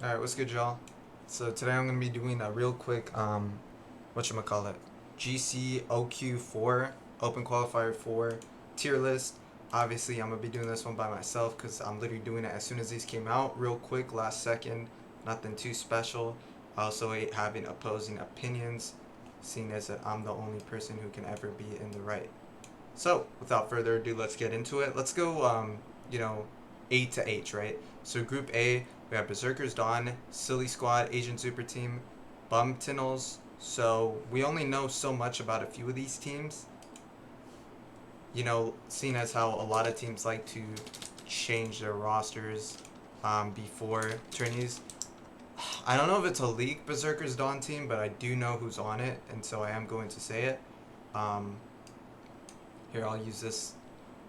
Alright, what's good, y'all? So today I'm gonna be doing a real quick whatchamacallit, GC OQ4 Open Qualifier 4 tier list. Obviously, I'm gonna be doing this one by myself because I'm literally doing it as soon as these came out, real quick, last second. Nothing too special. I also hate having opposing opinions, seeing as that I'm the only person who can ever be in the right. So, without further ado, let's get into it. Let's go, A to H, right? So, Group A, we have Berserkers Dawn, Silly Squad, Asian Super Team, Bum Tinnels. So, we only know so much about a few of these teams. Seeing as how a lot of teams like to change their rosters before tourneys. I don't know if it's a league Berserkers Dawn team, but I do know who's on it, and so I am going to say it. Um, Here, I'll use this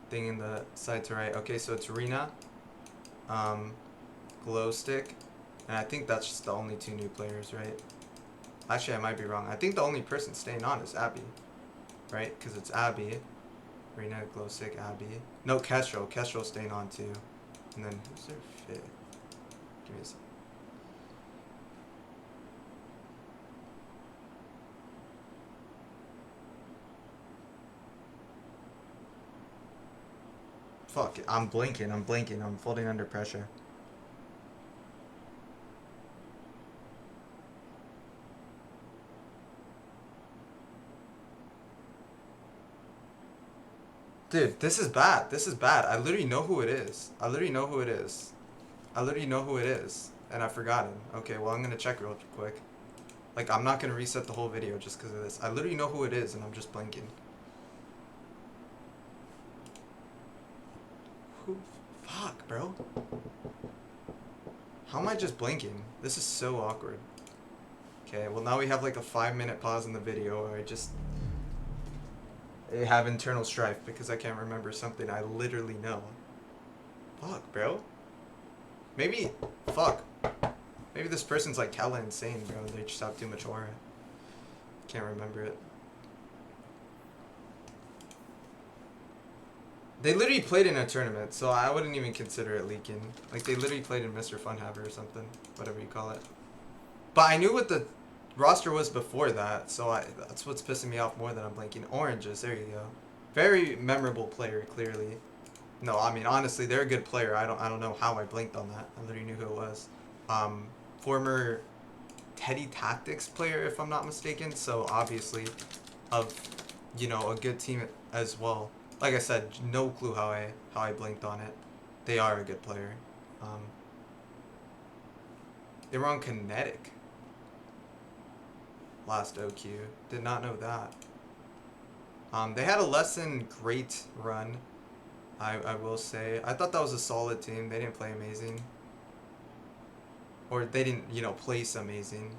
thing in the side to right. Okay, so it's Rena, um, Glow Stick, and I think that's just the only two new players, right? Actually, I might be wrong. I think the only person staying on is Abby, right? Because it's Abby, Rena, Glow Stick, Abby. No, Kestrel. Kestrel's staying on too. And then who's their fifth? Give me a second. Fuck, I'm blinking. I'm folding under pressure. Dude, this is bad. This is bad. I literally know who it is. I literally know who it is. I literally know who it is. And I forgot him. Okay, well, I'm gonna check real quick. Like, I'm not gonna reset the whole video just because of this. I literally know who it is, and I'm just blanking. Who? Fuck, bro. How am I just blanking? This is so awkward. Okay, well, now we have like a 5-minute pause in the video where I have internal strife because I can't remember something I literally know. Fuck, bro. Maybe, fuck. Maybe this person's like hella insane, bro. They just have too much aura. Can't remember it. They literally played in a tournament, so I wouldn't even consider it leaking. Like, they literally played in Mr. Funhaver or something. Whatever you call it. But I knew what the roster was before that, so that's what's pissing me off more than I'm blanking. Oranges, there you go. Very memorable player, clearly. No, I mean, honestly, they're a good player. I don't know how I blanked on that. I literally knew who it was. Former Teddy Tactics player, if I'm not mistaken. So obviously, of a good team as well. Like I said, no clue how I blinked on it. They are a good player. Um, they were on Kinetic last OQ. Did not know that. They had a less than great run. I will say. I thought that was a solid team. They didn't play amazing. Or they didn't, place amazing.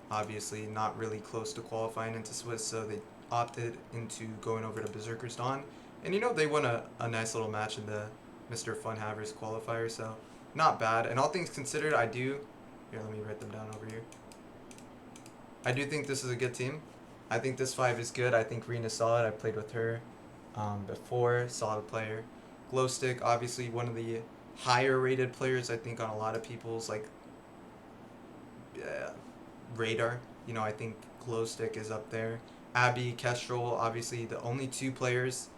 Obviously, not really close to qualifying into Swiss, so they opted into going over to Berserkers Dawn. And, they won a nice little match in the Mr. Funhavers qualifier, so not bad. And all things considered, I do... Here, let me write them down over here. I do think this is a good team. I think this 5 is good. I think Rena's solid. I played with her before. Solid player. Glowstick, obviously one of the higher rated players, I think, on a lot of people's radar. I think Glowstick is up there. Abby, Kestrel, obviously the only 2 players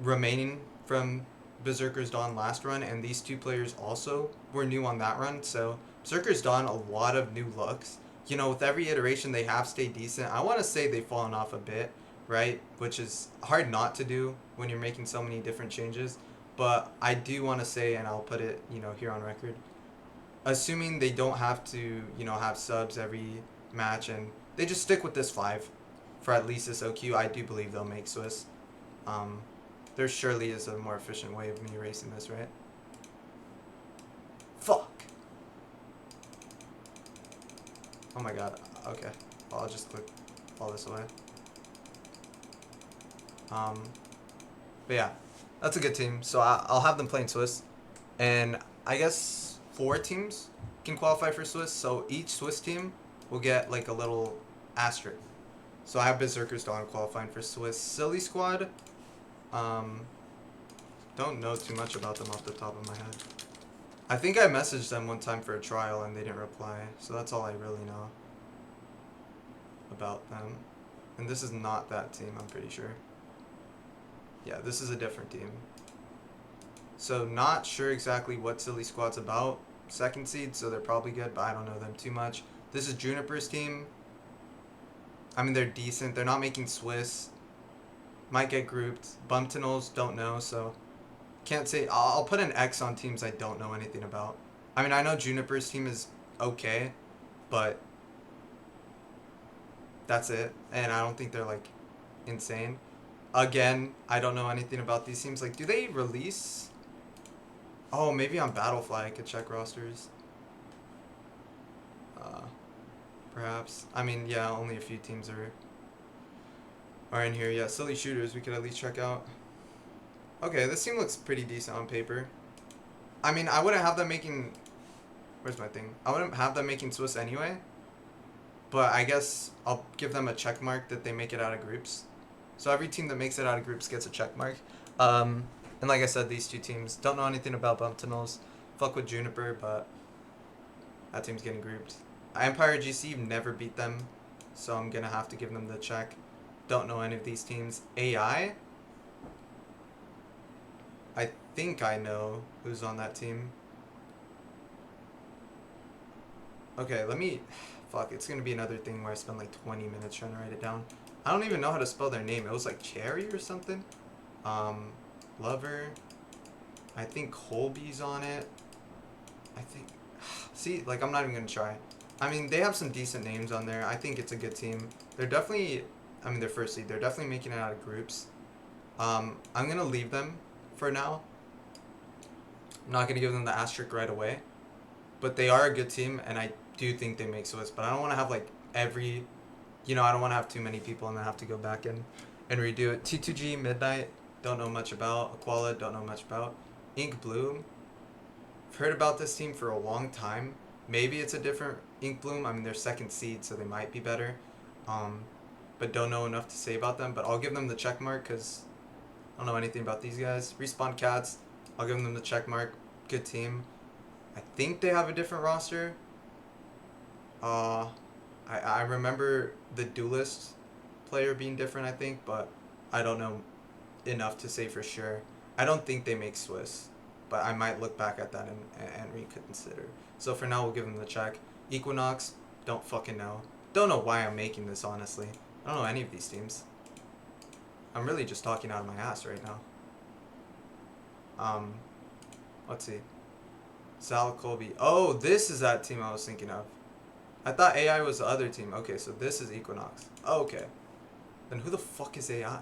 remaining from Berserkers Dawn last run, and these 2 players also were new on that run. So Berserkers Dawn, a lot of new looks. With every iteration they have stayed decent. I want to say they've fallen off a bit, right? Which is hard not to do when you're making so many different changes. But I do want to say, and I'll put it, here on record, assuming they don't have to, have subs every match and they just stick with this 5 for at least this OQ, I do believe they'll make Swiss. There surely is a more efficient way of me erasing this, right? Fuck. Oh my god. Okay. I'll just click all this away. But yeah, that's a good team. So I'll have them playing Swiss. And I guess 4 teams can qualify for Swiss. So each Swiss team will get like a little asterisk. So I have Berserkers Dawn qualifying for Swiss. Silly Squad. Don't know too much about them off the top of my head. I think I messaged them one time for a trial and they didn't reply. So that's all I really know about them. And this is not that team, I'm pretty sure. Yeah, this is a different team. So not sure exactly what Silly Squad's about. Second seed, so they're probably good, but I don't know them too much. This is Juniper's team. I mean, they're decent. They're not making Swiss. Might get grouped. Bumptonals, don't know, so can't say. I'll put an X on teams I don't know anything about. I mean, I know Juniper's team is okay, but that's it. And I don't think they're, like, insane. Again, I don't know anything about these teams. Like, do they release? Oh, maybe on Battlefly I could check rosters. Perhaps. I mean, yeah, only a few teams are in here. Yeah, Silly Shooters we could at least check out. Okay, this team looks pretty decent on paper. I mean, I wouldn't have them making... Where's my thing? I wouldn't have them making Swiss anyway. But I guess I'll give them a check mark that they make it out of groups. So every team that makes it out of groups gets a check mark. And like I said, these two teams don't know anything about Bumptonals. Fuck with Juniper, but that team's getting grouped. Empire GC never beat them, so I'm gonna have to give them the check. Don't know any of these teams. AI? I think I know who's on that team. Okay, let me... Fuck, it's gonna be another thing where I spend like 20 minutes trying to write it down. I don't even know how to spell their name. It was like Cherry or something. Lover. I think Colby's on it. I think... See, like, I'm not even gonna try. I mean, they have some decent names on there. I think it's a good team. They're definitely... I mean, they're first seed. They're definitely making it out of groups. I'm gonna leave them for now. I'm not gonna give them the asterisk right away. But they are a good team, and I do think they make Swiss. But I don't want to have, like, every... You know, I don't want to have too many people and then have to go back and redo it. T2G, Midnight, don't know much about. Aquala, don't know much about. Ink Bloom, I've heard about this team for a long time. Maybe it's a different Ink Bloom. I mean, they're second seed, so they might be better. But don't know enough to say about them. But I'll give them the check mark because I don't know anything about these guys. Respawn Cats, I'll give them the check mark. Good team. I think they have a different roster. I remember the Duelist player being different, I think, but I don't know enough to say for sure. I don't think they make Swiss, but I might look back at that and reconsider. So for now, we'll give them the check. Equinox, don't fucking know. Don't know why I'm making this, honestly. I don't know any of these teams. I'm really just talking out of my ass right now. Let's see. Sal Colby. Oh, this is that team I was thinking of. I thought AI was the other team. Okay, so this is Equinox. Oh, okay. Then who the fuck is AI?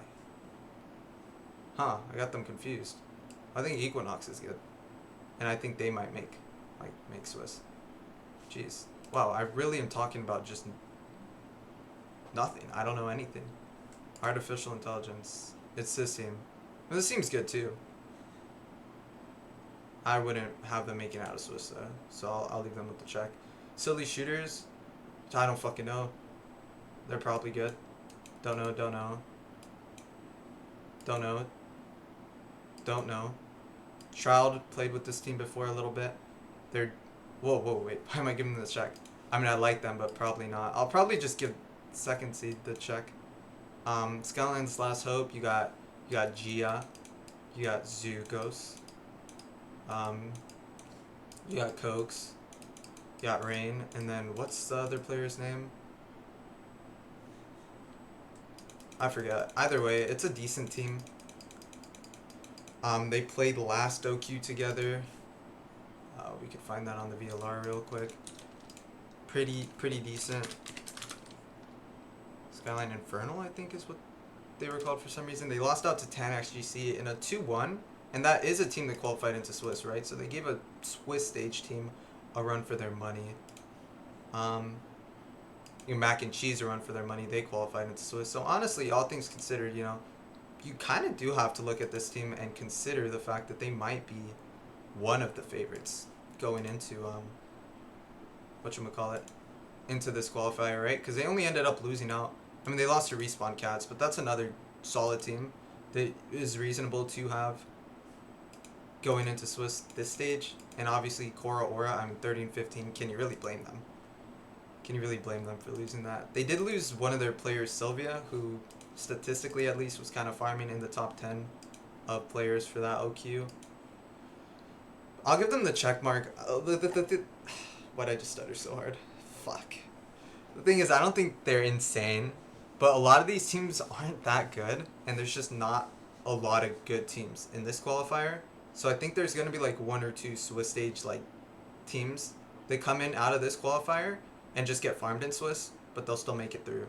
Huh, I got them confused. I think Equinox is good. And I think they might make Swiss. Jeez. Wow, I really am talking about just nothing. I don't know anything. Artificial intelligence. It's this team. Well, this team's good too. I wouldn't have them making out of Swiss though, so I'll leave them with the check. Silly Shooters, I don't fucking know. They're probably good. Don't know, don't know. Don't know. Don't know. Shroud played with this team before a little bit. They're... Whoa, wait. Why am I giving them the check? I mean, I like them, but probably not. I'll probably just give second seed the check. Skyline's Last Hope, you got Gia. You got Zugos. You got Cokes. You got Rain. And then, what's the other player's name? I forget. Either way, it's a decent team. They played last OQ together. We could find that on the VLR real quick. Pretty decent. Skyline Infernal, I think is what they were called for some reason. They lost out to Tanax GC in a 2-1. And that is a team that qualified into Swiss, right? So they gave a Swiss stage team a run for their money. Mac and Cheese a run for their money. They qualified into Swiss. So honestly, all things considered, you kind of do have to look at this team and consider the fact that they might be one of the favorites going into whatchamacallit, into this qualifier, right? Because they only ended up losing out. I mean, they lost to Respawn Cats, but that's another solid team that is reasonable to have going into Swiss this stage, and obviously Cora Aura, I'm 30-15. Can you really blame them? Can you really blame them for losing that? They did lose one of their players, Sylvia, who statistically at least was kind of farming in the top 10 of players for that OQ. I'll give them the check mark. Why'd I just stutter so hard? Fuck. The thing is, I don't think they're insane, but a lot of these teams aren't that good, and there's just not a lot of good teams in this qualifier. So I think there's going to be like one or two Swiss stage like teams that come in out of this qualifier and just get farmed in Swiss, but they'll still make it through.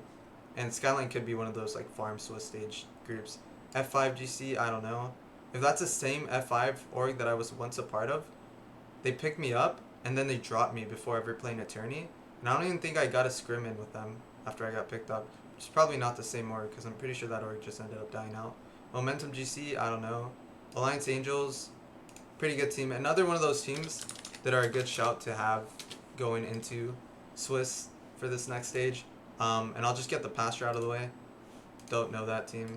And Skyline could be one of those like farm Swiss stage groups. F5 GC, I don't know. If that's the same F5 org that I was once a part of, they picked me up and then they dropped me before ever playing a tourney. And I don't even think I got a scrim in with them after I got picked up. Which is probably not the same org because I'm pretty sure that org just ended up dying out. Momentum GC, I don't know. Alliance Angels, pretty good team. Another one of those teams that are a good shout to have going into Swiss for this next stage. And I'll just get the pastor out of the way. Don't know that team.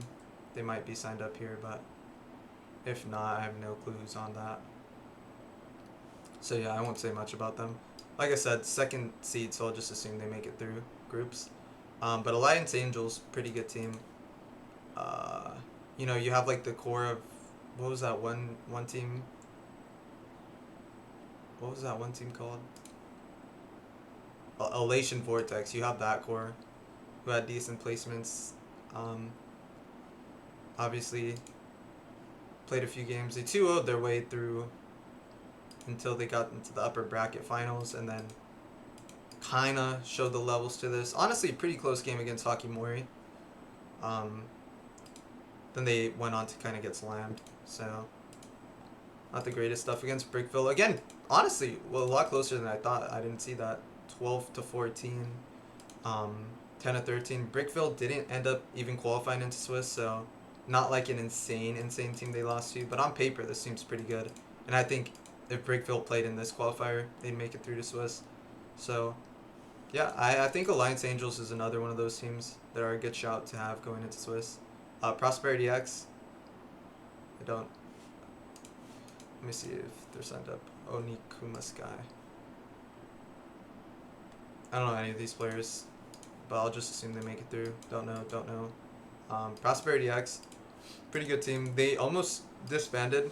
They might be signed up here, but if not, I have no clues on that. So yeah, I won't say much about them. Like I said, second seed, so I'll just assume they make it through groups. But Alliance Angels, pretty good team. You know, you have like the core of, what was that one team? What was that one team called? Elation Vortex. You have that core who had decent placements. Obviously played a few games. They 2-0'd their way through until they got into the upper bracket finals, and then kind of showed the levels to this. Honestly, pretty close game against Hockey Mori. Then they went on to kind of get slammed. So not the greatest stuff against Brickville. Again, honestly, well, a lot closer than I thought. I didn't see that. 12-14, 10-13. Brickville didn't end up even qualifying into Swiss, so not like an insane team they lost to. But on paper, this seems pretty good. And I think if Brickville played in this qualifier, they'd make it through to Swiss. So yeah, I think Alliance Angels is another one of those teams that are a good shout to have going into Swiss. Prosperity X, let me see if they're signed up. Onikuma Sky. I don't know any of these players, but I'll just assume they make it through. Don't know. Prosperity X, pretty good team. They almost disbanded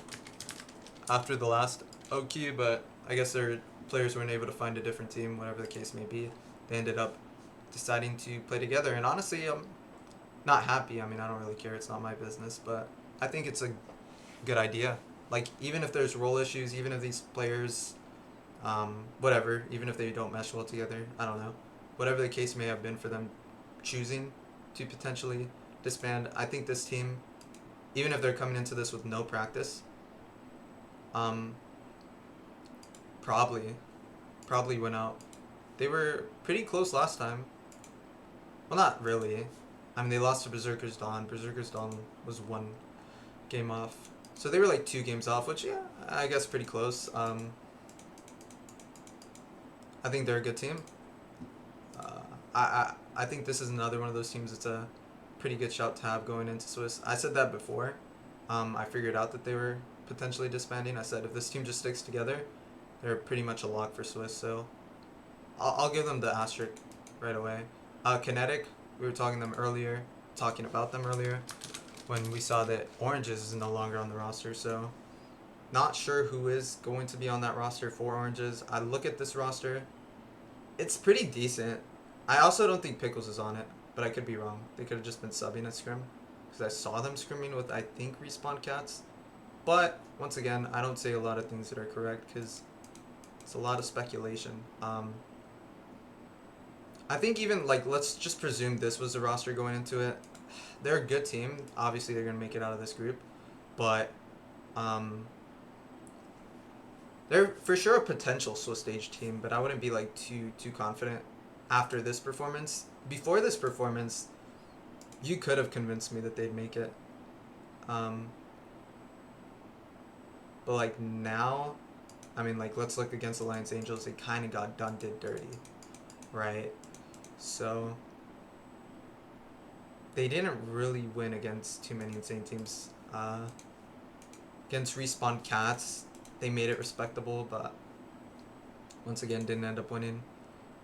after the last OQ, but I guess their players weren't able to find a different team, whatever the case may be. They ended up deciding to play together, and honestly, I'm not happy. I mean, I don't really care. It's not my business, but I think it's a good idea. Like, even if there's role issues, even if these players, whatever, even if they don't mesh well together, I don't know. Whatever the case may have been for them choosing to potentially disband, I think this team, even if they're coming into this with no practice, probably went out. They were pretty close last time. Well, not really. I mean, they lost to Berserker's Dawn. Berserker's Dawn was 1 game off. So they were like 2 games off, which, yeah, I guess pretty close. I think they're a good team. I think this is another one of those teams that's a pretty good shout to have going into Swiss. I said that before. I figured out that they were potentially disbanding. I said if this team just sticks together, they're pretty much a lock for Swiss. So I'll give them the asterisk right away. Kinetic, we were talking about them earlier when we saw that Oranges is no longer on the roster. So not sure who is going to be on that roster for Oranges. I look at this roster. It's pretty decent. I also don't think Pickles is on it, but I could be wrong. They could have just been subbing at Scrim, because I saw them scrimming with, I think, Respawn Cats. But, once again, I don't say a lot of things that are correct, because it's a lot of speculation. I think even, like, let's just presume this was the roster going into it. They're a good team. Obviously, they're going to make it out of this group. But, they're for sure a potential Swiss stage team, but I wouldn't be, like, too confident after this performance. Before this performance, you could have convinced me that they'd make it. But, like, now, I mean, like, let's look against Alliance Angels. They kind of got did dirty, right? So they didn't really win against too many insane teams. Against Respawn Cats, they made it respectable, but once again didn't end up winning.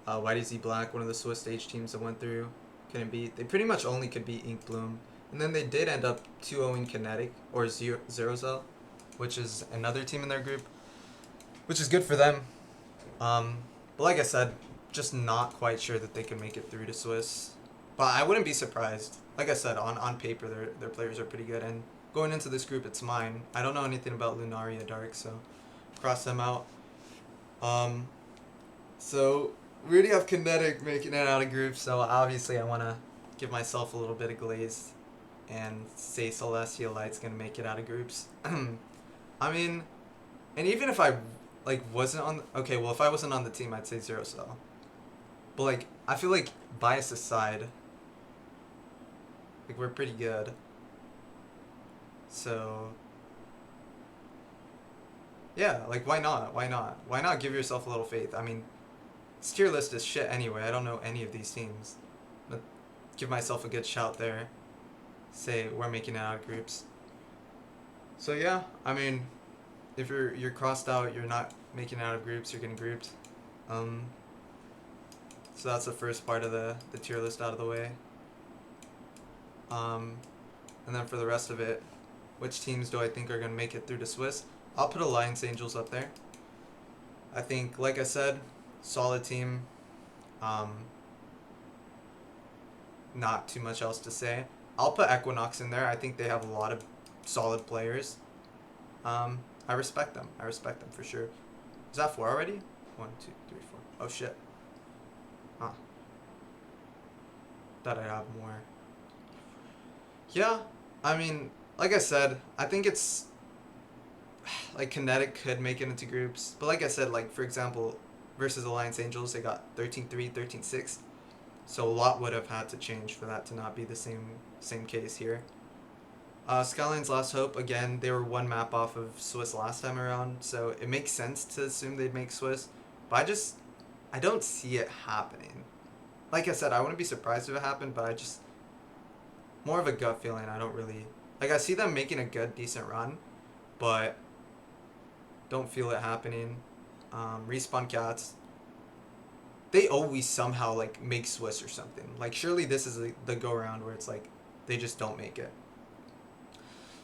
YDZ Black, one of the Swiss stage teams that went through, couldn't beat. They pretty much only could beat Ink Bloom. And then they did end up 2-0ing Kinetic, or Zero which is another team in their group, which is good for them. But like I said, just not quite sure that they can make it through to Swiss. But I wouldn't be surprised. Like I said, on paper, their players are pretty good. And going into this group, it's mine. I don't know anything about Lunaria Dark, so cross them out. So we already have Kinetic making it out of group, so obviously I want to give myself a little bit of glaze and say Celestial Light's going to make it out of groups. I mean, and even if I wasn't on okay, well, if I wasn't on the team, I'd say Zero Cell. But like, I feel like bias aside, like we're pretty good. So yeah, like why not? Why not? Why not give yourself a little faith? I mean, this tier list is shit anyway. I don't know any of these teams. But give myself a good shout there. Say we're making it out of groups. So yeah, I mean, if you're crossed out, you're not making it out of groups, you're getting grouped. So that's the first part of the tier list out of the way. And then for the rest of it, which teams do I think are going to make it through to Swiss? I'll put Alliance Angels up there. I think, like I said, solid team. Not too much else to say. I'll put Equinox in there. I think they have a lot of solid players. I respect them. I respect them for sure. Is that 4 already? 1, 2, 3, 4. Oh shit. Huh. Thought I'd have more. Yeah, I mean, like I said, I think it's like Kinetic could make it into groups, but like I said, like for example, versus Alliance Angels, they got 13-3, 13-6. So a lot would have had to change for that to not be the same case here. Skyline's Last Hope, again, they were one map off of Swiss last time around, so it makes sense to assume they'd make Swiss, but I don't see it happening. Like I said, I wouldn't be surprised if it happened, but more of a gut feeling. I don't really, like I see them making a good, decent run, but don't feel it happening. Respawn Cats, they always somehow like make Swiss or something. Like surely this is the go around where it's like they just don't make it.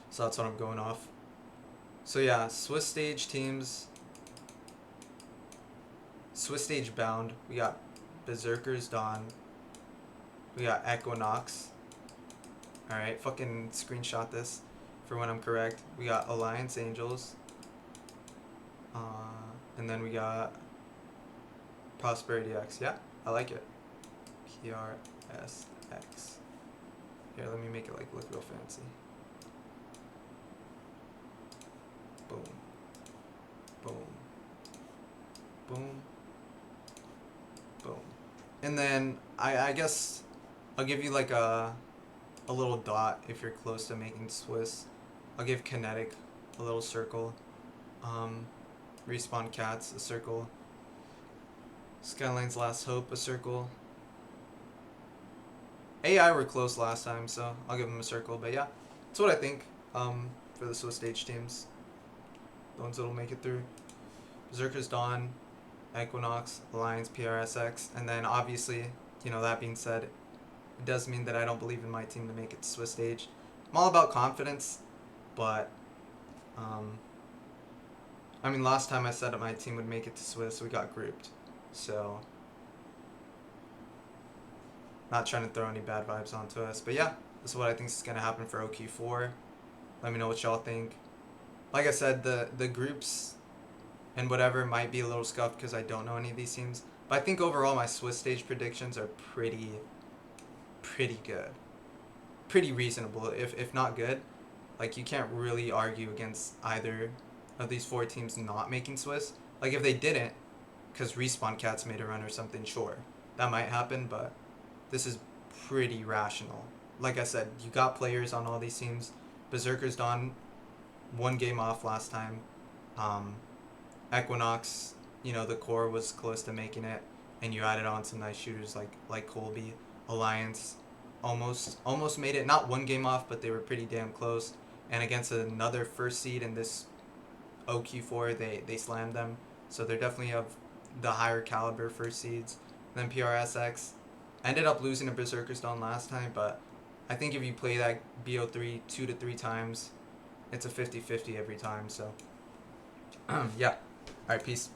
So that's what I'm going off. So yeah, Swiss stage teams. Swiss stage bound. We got Berserker's Dawn. We got Equinox. Alright, fucking screenshot this for when I'm correct. We got Alliance Angels. And then we got Prosperity X. Yeah, I like it. PRSX. Here, let me make it like look real fancy. Boom. Boom. Boom. Boom. And then I guess I'll give you like a little dot if you're close to making Swiss. I'll give Kinetic a little circle. Respawn Cats a circle. Skyline's Last Hope a circle. AI were close last time, so I'll give them a circle. But yeah, that's what I think for the Swiss stage teams. The ones that'll make it through. Berserker's Dawn, Equinox, Alliance, PRSX, and then obviously, you know, that being said, it does mean that I don't believe in my team to make it to Swiss stage. I'm all about confidence, but I mean, last time I said that my team would make it to Swiss, we got grouped. So, not trying to throw any bad vibes onto us. But yeah, this is what I think is going to happen for OQ4. Let me know what y'all think. Like I said, the groups and whatever might be a little scuffed because I don't know any of these teams. But I think overall my Swiss stage predictions are pretty good. Pretty reasonable, if not good. Like, you can't really argue against either of these 4 teams not making Swiss. Like, if they didn't, because Respawn Cats made a run or something, sure, that might happen, but this is pretty rational. Like I said, you got players on all these teams. Berserker's Dawn, 1 game off last time. Equinox, you know, the core was close to making it, and you added on some nice shooters like Colby. Alliance almost made it. Not 1 game off, but they were pretty damn close. and against another first seed in this OQ4, they slammed them. So they're definitely of the higher caliber first seeds. Then PRSX ended up losing to Berserker Stone last time, but I think if you play that BO3 2 to 3 times, it's a 50-50 every time. So yeah. All right, peace.